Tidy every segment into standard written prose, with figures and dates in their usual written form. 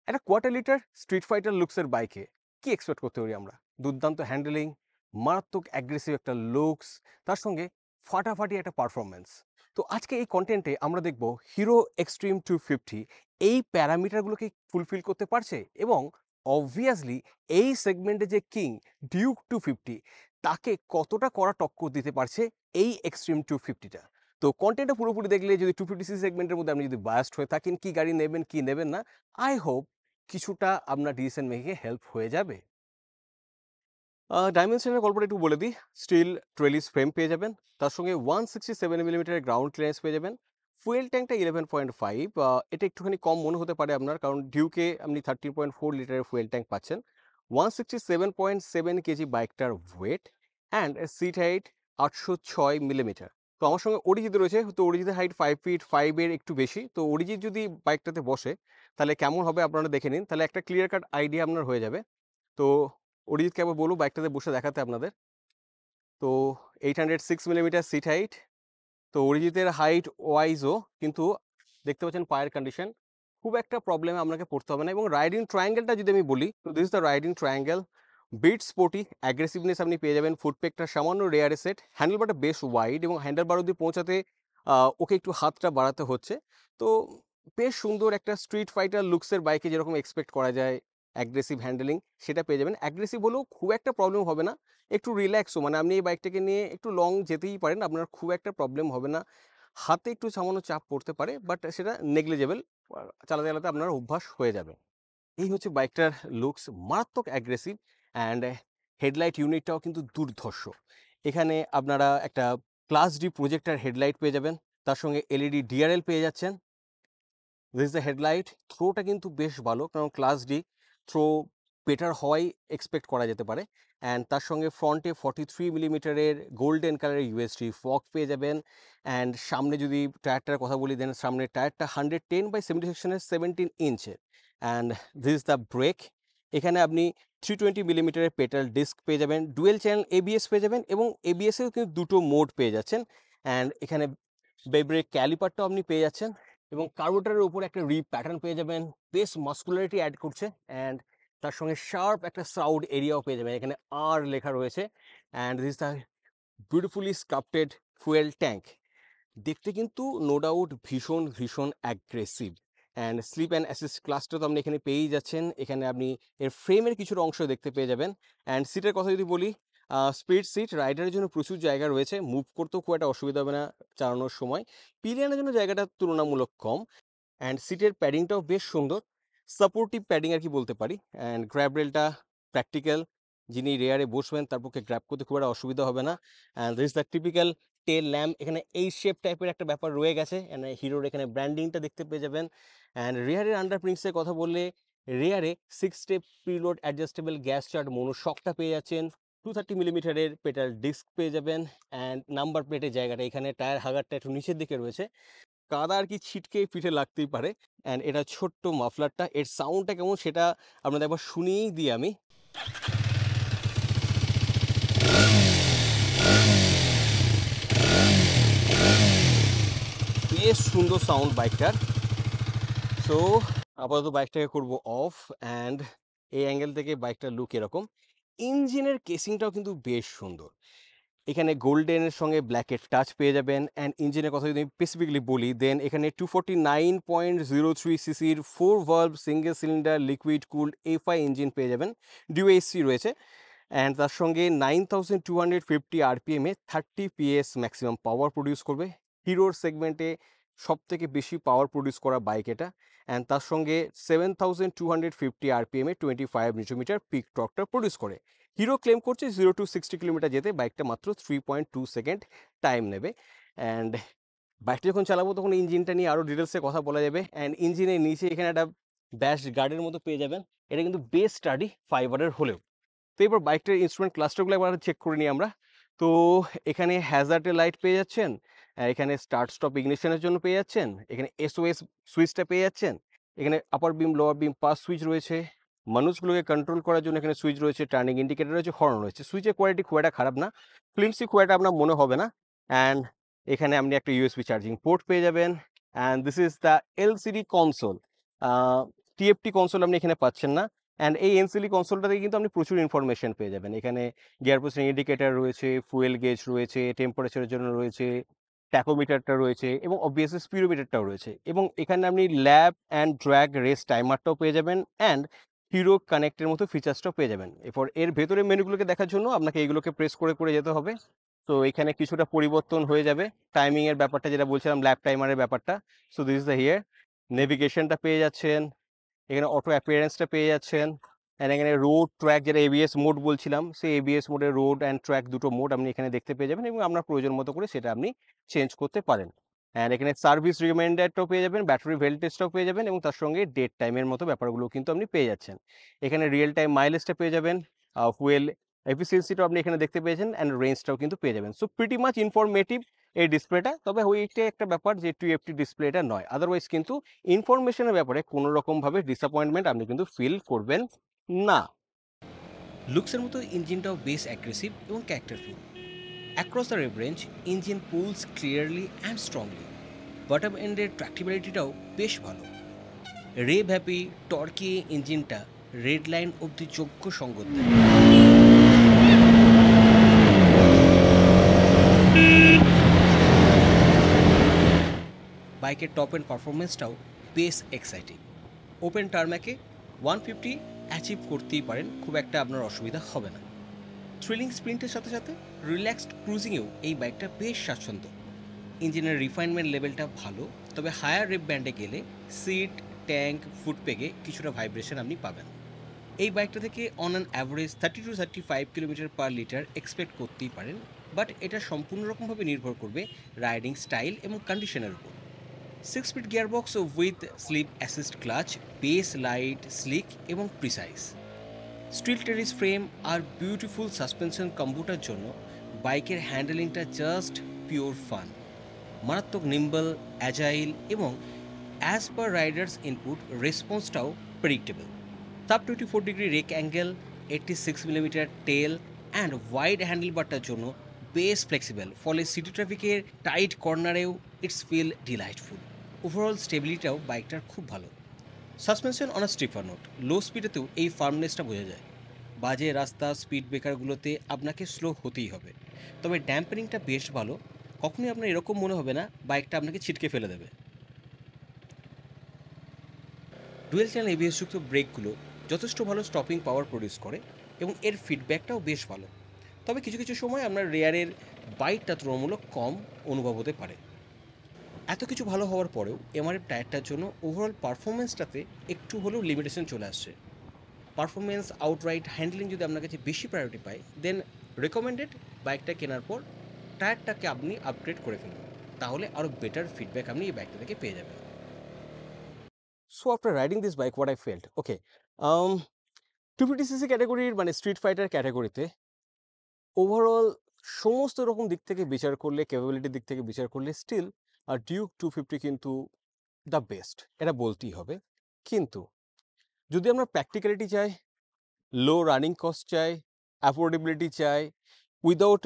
একটা quarter litre street fighter লুকসের বাইকে কি এক্সপেক্ট করতে পারি আমরা? দুর্দান্ত হ্যান্ডেলিং, মারাত্মক অ্যাগ্রেসিভ একটা লুকস, তার সঙ্গে ফাটাফাটি একটা পারফরমেন্স। তো আজকে এই কন্টেন্টে আমরা দেখব হিরো এক্সট্রিম 250 এই প্যারামিটারগুলোকে ফুলফিল করতে পারছে, এবং অবভিয়াসলি এই সেগমেন্টে যে কিং ডিউক 250 তাকে কতটা কড়া টক্কর দিতে পারছে এই এক্সট্রিম 250টা। তো কন্টেন্টটা পুরোপুরি দেখলে, যদি 250 সেগমেন্টের মধ্যে আপনি যদি বায়াস্ট হয়ে থাকেন কি গাড়ি নেবেন কি নেবেন না, আই হোপ কিছুটা আপনার ডিসিশন মেকিংয়ে হেল্প হয়ে যাবে। ডাইমেনশনের গল্পটা একটু বলে দিই। স্টিল ট্রেলিস ফ্রেম পেয়ে যাবেন, তার সঙ্গে 167 মিলিমিটারের গ্রাউন্ড ক্লিয়ারেন্স পেয়ে যাবেন। ফুয়েল ট্যাঙ্কটা 11.5, এটা একটুখানি কম মনে হতে পারে আপনার, কারণ ডিউকে আপনি 13.4 লিটারের ফুয়েল ট্যাঙ্ক পাচ্ছেন। 167.7 কেজি বাইকটার weight, and seat height 806 millimetre. তো আমার সঙ্গে অরিজিৎ রয়েছে, তো অরিজিতের হাইট 5 ফিট 5 একটু বেশি। তো অরিজিৎ যদি বাইকটাতে বসে তাহলে কেমন হবে আপনারা দেখে নিন, তাহলে একটা ক্লিয়ার কাট আইডিয়া আপনার হয়ে যাবে। তো অরিজিৎকে একবার বলবো বাইকটাতে বসে দেখাতে আপনাদের। তো 806 মিলিমিটার সিট হাইট। তো অরিজিতের হাইট ওয়াইজও কিন্তু দেখতে পাচ্ছেন পায়ের কন্ডিশন খুব একটা প্রবলেমে আপনাকে পড়তে হবে না। এবং রাইডিং ট্রায়াঙ্গেলটা যদি আমি বলি, তো this is the riding triangle. Bit sporty, aggressiveness আপনি পেয়ে যাবেন। ফুটপেকটা সামান্য রেয়ারে সেট, হ্যান্ডেলবারটা বেশ ওয়াইড, এবং হ্যান্ডেলবার অব্দি পৌঁছাতে ওকে একটু হাতটা বাড়াতে হচ্ছে। তো বেশ সুন্দর একটা স্ট্রিট ফাইটার লুকসের বাইকে যেরকম এক্সপেক্ট করা যায় অ্যাগ্রেসিভ হ্যান্ডেলিং, সেটা পেয়ে যাবেন। অ্যাগ্রেসিভ হলেও খুব একটা প্রবলেম হবে না, একটু রিল্যাক্সও, মানে আপনি এই বাইকটাকে নিয়ে একটু লং যেতেই পারেন, আপনার খুব একটা প্রবলেম হবে না। হাতে একটু সামান্য চাপ পড়তে পারে, বাট সেটা নেগলিজেবল, চালাতে চালাতে আপনার অভ্যাস হয়ে যাবে। এই হচ্ছে বাইকটার লুকস, মারাত্মক অ্যাগ্রেসিভ, অ্যান্ড হেডলাইট ইউনিটটাও কিন্তু দুর্ধর্ষ। এখানে আপনারা একটা ক্লাস ডি প্রজেক্টার হেডলাইট পেয়ে যাবেন, তার সঙ্গে এলইডি ডিআরএল পেয়ে যাচ্ছেন। This the headlight. থ্রোটা কিন্তু বেশ ভালো, কারণ ক্লাস ডি থ্রো বেটার হওয়াই এক্সপেক্ট করা যেতে পারে। অ্যান্ড তার সঙ্গে ফ্রন্টে 43 মিলিমিটারের গোল্ডেন কালারের ইউএসডি ফক পেয়ে যাবেন। অ্যান্ড সামনে যদি টায়ারটার কথা বলি, দেন সামনের টায়ারটা 110/70 সেকশনের 17 ইঞ্চের। And this the brake. এখানে আপনি 320 মিলিমিটারের পেটাল ডিস্ক পেয়ে যাবেন, ডুয়েল চ্যানেল এবিএস পেয়ে যাবেন, এবং এবিএসেও কিন্তু দুটো মোড পেয়ে যাচ্ছেন। অ্যান্ড এখানে ব্রেক ক্যালিপারটাও আপনি পেয়ে যাচ্ছেন, এবং কার্বোরেটরের উপর একটা রিপ প্যাটার্ন পেয়ে যাবেন, বেশ মাস্কুলারিটি অ্যাড করছে। অ্যান্ড তার সঙ্গে শার্প একটা সাউন্ড এরিয়াও পেয়ে যাবেন, এখানে আর লেখা রয়েছে। And this the beautifully sculpted fuel tank. দেখতে কিন্তু নো ডাউট ভীষণ ভীষণ aggressive. And sleep and assist ক্লাসটা তো আপনি এখানে পেয়েই যাচ্ছেন। এখানে আপনি এর ফ্রেমের কিছুটা অংশ দেখতে পেয়ে যাবেন। অ্যান্ড সিটের কথা যদি বলি, স্পিড সিট, রাইডারের জন্য প্রচুর জায়গা রয়েছে, মুভ করতেও খুব একটা অসুবিধা হবে না চালানোর সময়। পিলিয়নের জন্য জায়গাটা তুলনামূলক কম। অ্যান্ড সিটের প্যাডিংটাও বেশ সুন্দর, সাপোর্টিভ প্যাডিং আর কি বলতে পারি। অ্যান্ড গ্র্যাব রেলটা প্র্যাকটিক্যাল, যিনি রেয়ারে বসবেন তার পক্ষে গ্র্যাব করতে খুব একটা অসুবিধা হবে না। And this the typical tell lamp, এখানে এই শেপ টাইপের একটা ব্যাপার রয়ে গেছে। অ্যান্ড হিরোর এখানে ব্র্যান্ডিংটা দেখতে পেয়ে যাবেন। অ্যান্ড রেয়ারের আন্ডারপ্রিন্টসের কথা বললে, রেয়ারে 6 step preload adjustable gas charged মনোশকটা পেয়ে যাচ্ছেন, 230 মিলিমিটারের পেটাল ডিস্ক পেয়ে যাবেন। অ্যান্ড নাম্বার প্লেটের জায়গাটা, এখানে টায়ার হাগারটা একটু নিচের দিকে রয়েছে, কাদা আর কি ছিটকে পিঠে লাগতেই পারে। অ্যান্ড এটা ছোট্ট মাফলারটা, এর সাউন্ডটা কেমন সেটা আপনাদের একবার শুনিয়েই দিই আমি। বেশ সুন্দর সাউন্ড বাইকটার। সো আপাতত বাইকটাকে করব অফ, অ্যান্ড এই অ্যাঙ্গেল থেকে বাইকটার লুক এরকম। ইঞ্জিনের কেসিংটাও কিন্তু বেশ সুন্দর, এখানে গোল্ডেনের সঙ্গে ব্ল্যাকের টাচ পেয়ে যাবেন। অ্যান্ড ইঞ্জিনের কথা যদি আমি স্পেসিফিকলি বলি, দেন এখানে 249.03 সিসির 4 valve single cylinder liquid cooled FI engine পেয়ে যাবেন, ডিওএসসি রয়েছে। অ্যান্ড তার সঙ্গে 9250 আরপিএমে 30 পিএস ম্যাক্সিমাম পাওয়ার প্রডিউস করবে। হিরোর সেগমেন্টে সব থেকে বেশি পাওয়ার প্রডিউস করা বাইক এটা। অ্যান্ড তার সঙ্গে 7250 আরপিএমে 25 নিউটন পিক টর্কটা প্রডিউস করে। হিরো ক্লেম করছে 0 to 60 কিলোমিটার যেতে বাইকটা মাত্র 3.2 সেকেন্ড টাইম নেবে। অ্যান্ড বাইকটা যখন চালাবো তখন ইঞ্জিনটা নিয়ে আরও ডিটেলসে কথা বলা যাবে। অ্যান্ড ইঞ্জিনের নিচে এখানে একটা ব্যাশ গার্ডের মতো পেয়ে যাবেন, এটা কিন্তু বেস স্টাডি ফাইবারের হলেও। তো এবার বাইকটার ইনস্ট্রুমেন্ট ক্লাস্টারগুলো একবার চেক করে নিই আমরা। তো এখানে হ্যাজার্ডের লাইট পেয়ে যাচ্ছেন, এখানে স্টার্ট স্টপ ইগনিশনের জন্য পেয়ে যাচ্ছেন, এখানে এসওএস সুইচটা পেয়ে যাচ্ছেন, এখানে আপার বিম লোয়ার বিম পাস সুইচ রয়েছে, মানুষগুলোকে কন্ট্রোল করার জন্য এখানে সুইচ রয়েছে, টার্নিং ইন্ডিকেটর রয়েছে, হর্ন রয়েছে। সুইচের কোয়ালিটি খুব একটা খারাপ না, ফ্লিমসি খুব একটা আপনার মনে হবে না। অ্যান্ড এখানে আপনি একটা ইউএসবি চার্জিং পোর্ট পেয়ে যাবেন। And this is the LCD console. TFT console আপনি এখানে পাচ্ছেন না। অ্যান্ড এই এনসিএলই কনসোলটা থেকে কিন্তু আপনি প্রচুর ইনফরমেশন পেয়ে যাবেন। এখানে গিয়ার পজিশন ইন্ডিকেটর রয়েছে, ফুয়েল গেজ রয়েছে, টেম্পারেচারের জন্য রয়েছে, ট্যাকোমিটারটা রয়েছে এবং অবভিয়াসলি স্পিডোমিটারটাও রয়েছে। এবং এখানে আপনি ল্যাপ অ্যান্ড ড্র্যাগ রেস টাইমারটাও পেয়ে যাবেন অ্যান্ড হিরো কানেক্টের মতো ফিচার্সটাও পেয়ে যাবেন। এরপর এর ভেতরে মেনুগুলোকে দেখার জন্য আপনাকে এগুলোকে প্রেস করে করে যেতে হবে। তো এখানে কিছুটা পরিবর্তন হয়ে যাবে। টাইমিং এর ব্যাপারটা যেটা বলছিলাম, ল্যাপ টাইমারের ব্যাপারটা। So this is the here. নেভিগেশনটা পেয়ে যাচ্ছেন, এখানে অটো অ্যাপিয়ারেন্সটা পেয়ে যাচ্ছেন, অ্যান্ড এখানে রোড ট্র্যাক যেটা এবিএস মোড বলছিলাম, সেই এবিএস মোডে রোড অ্যান্ড ট্র্যাক দুটো মোড আপনি এখানে দেখতে পেয়ে যাবেন এবং আপনার প্রয়োজন মতো করে সেটা আপনি চেঞ্জ করতে পারেন। অ্যান্ড এখানে সার্ভিস রিমাইন্ডারটাও পেয়ে যাবেন, ব্যাটারি ভোল্টেজটাও পেয়ে যাবেন এবং তার সঙ্গে ডেট টাইমের মতো ব্যাপারগুলো কিন্তু আপনি পেয়ে যাচ্ছেন। এখানে রিয়েল টাইম মাইলেজটা পেয়ে যাবেন, ফুয়েল এফিসিয়েন্সিটাও আপনি এখানে দেখতে পেয়েছেন অ্যান্ড রেঞ্জটাও কিন্তু পেয়ে যাবেন। সো প্রিটি মাচ ইনফরমেটিভ এই ডিসপ্লেটা। তবে ওইটাই একটা ব্যাপার যে 2FT ডিসপ্লেটা নয়, আদারওয়াইজ কিন্তু ইনফরমেশনের ব্যাপারে কোনো রকমভাবে ডিসঅ্যাপয়েন্টমেন্ট আপনি কিন্তু ফিল করবেন না। লুকসের মতো ইঞ্জিনটাও বেশ অ্যাগ্রেসিভ এবং characterful. Across the rev range engine pulls clearly and strongly. Bottom এন্ডের ট্র্যাক্টিবিলিটিটাও বেশ ভালো। রেভ হ্যাপি টর্কি ইঞ্জিনটা রেড লাইন অবধি যোগ্য সঙ্গত দেয়। বাইকের টপ এন্ড পারফরমেন্সটাও বেশ এক্সাইটিং। ওপেন টার্ম্যাকে 150 অ্যাচিভ করতেই পারেন, খুব একটা আপনার অসুবিধা হবে না। থ্রিলিং স্প্রিন্টের সাথে সাথে রিল্যাক্সড ক্রুজিংয়েও এই বাইকটা বেশ স্বাচ্ছন্দ্য। ইঞ্জিনের রিফাইনমেন্ট লেভেলটা ভালো, তবে হায়ার রেপ ব্যান্ডে গেলে সিট, ট্যাঙ্ক, ফুটপেগে কিছুটা ভাইব্রেশন আপনি পাবেন। এই বাইকটা থেকে on an average 30 to 35 kilometre per litre expect করতেই পারেন, বাট এটা সম্পূর্ণ রকমভাবে নির্ভর করবে রাইডিং স্টাইল এবং কন্ডিশনের উপর। 6 speed gearbox with slip assist clutch, base light, slick এবং প্রিসাইজ। স্টিল টেরিস ফ্রেম আর বিউটিফুল সাসপেনশন কম্বোটার জন্য বাইকের হ্যান্ডেলিংটা জাস্ট পিওর ফান। মারাত্মক নিম্বল, অ্যাজাইল এবং অ্যাজ পার রাইডার্স ইনপুট রেসপন্সটাও predictable. Sub 24 degree rake angle, 86 millimeter trail and wide handle বারটার জন্য বেশ ফ্লেক্সিবল, ফলে সিটি ট্রাফিকের টাইট কর্নারেও ইটস ফিল ডিলাইটফুল। ওভারঅল স্টেবিলিটিটাও বাইকটার খুব ভালো। সাসপেনশন অন আ স্টিফার নোট, লো স্পিডেতেও এই ফার্মনেসটা বোঝা যায়। বাজে রাস্তা, স্পিড ব্রেকারগুলোতে আপনাকে স্লো হতেই হবে, তবে ড্যাম্পেনিংটা বেশ ভালো। কখনোই আপনার এরকম মনে হবে না বাইকটা আপনাকে ছিটকে ফেলে দেবে। ডুয়েল চ্যানেল এবিএস যুক্ত ব্রেকগুলো যথেষ্ট ভালো স্টপিং পাওয়ার প্রডিউস করে এবং এর ফিডব্যাকটাও বেশ ভালো। তবে কিছু কিছু সময় আপনার রেয়ারের বাইটটা তুলনামূলক কম অনুভব হতে পারে। এত কিছু ভালো হওয়ার পরেও এমআরএফ টায়ারটার জন্য ওভারঅল পারফরমেন্সটাতে একটু হলেও লিমিটেশন চলে আসছে। পারফরমেন্স, আউটরাইট হ্যান্ডলিং যদি আপনার কাছে বেশি প্রায়োরিটি পায়, দেন রেকমেন্ডেড বাইকটা কেনার পর টায়ারটাকে আপনি আপগ্রেড করে ফেলুন, তাহলে আরও বেটার ফিডব্যাক আপনি এই বাইকটা থেকে পেয়ে যাবেন। So after riding this bike what I felt, okay, 250cc ক্যাটাগরির মানে স্ট্রিট ফাইটার ক্যাটাগরিতে ওভারঅল সমস্ত রকম দিক থেকে বিচার করলে, ক্যাপাবিলিটির দিক থেকে বিচার করলে স্টিল ডিউক 250 কিন্তু দ্য বেস্ট, এটা বলতেই হবে। কিন্তু যদি আমরা প্র্যাকটিক্যালিটি চাই, লো রানিং কস্ট চাই, অ্যাফোর্ডেবিলিটি চাই, উইদাউট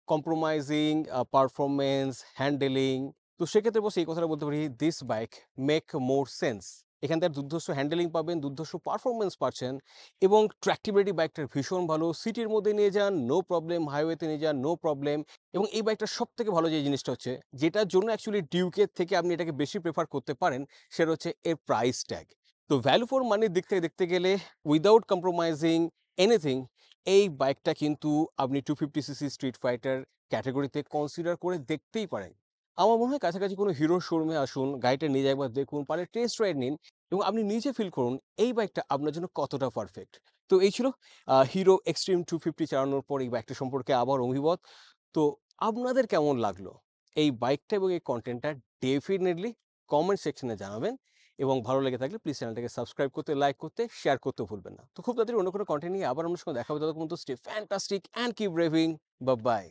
কম্প্রোমাইজিং পারফরমেন্স, হ্যান্ডেলিং, তো সেক্ষেত্রে বসে এই কথাটা বলতে পারি this bike make more sense. এখান থেকে দুর্ধর্ষ হ্যান্ডেলিং পাবেন, দুর্ধর্ষ পারফরমেন্স পাচ্ছেন এবং ট্র্যাক্টিবিলিটি বাইকটার ভীষণ ভালো। সিটির মধ্যে নিয়ে যান নো প্রবলেম, হাইওয়েতে নিয়ে যান নো প্রবলেম। এবং এই বাইকটার সব থেকে ভালো যে জিনিসটা হচ্ছে, যেটার জন্য অ্যাকচুয়ালি ডিউকের থেকে আপনি এটাকে বেশি প্রেফার করতে পারেন, সেটা হচ্ছে এর প্রাইস ট্যাগ। তো ভ্যালু ফর মানির দিক থেকে দেখতে গেলে উইদাউট কম্প্রোমাইজিং এনিথিং, এই বাইকটা কিন্তু আপনি 250cc স্ট্রিট ফাইটার ক্যাটাগরিতে কনসিডার করে দেখতেই পারেন। আমার মনে হয় কাছাকাছি কোনো হিরো শোরুমে আসুন, গাড়িটা নিজে একবার দেখুন, পারলে টেস্ট রাইড নিন এবং আপনি নিজে ফিল করুন এই বাইকটা আপনার জন্য কতটা পারফেক্ট। তো এই ছিল হিরো এক্সট্রিম 250 চালানোর পর এই বাইকটা সম্পর্কে আবার অভিমত। তো আপনাদের কেমন লাগলো এই বাইকটা এবং এই কন্টেন্টটা, ডেফিনেটলি কমেন্ট সেকশনে জানাবেন এবং ভালো লেগে থাকলে প্লিজ চ্যানেলটাকে সাবস্ক্রাইব করতে, লাইক করতে, শেয়ার করতে ভুলবেন না। তো খুব তাড়াতাড়ি অন্য কোনো কন্টেন্ট নিয়ে আবার আমরা সঙ্গে দেখা হবে। ততক্ষণ তো stay fantastic and keep revving. Bye by.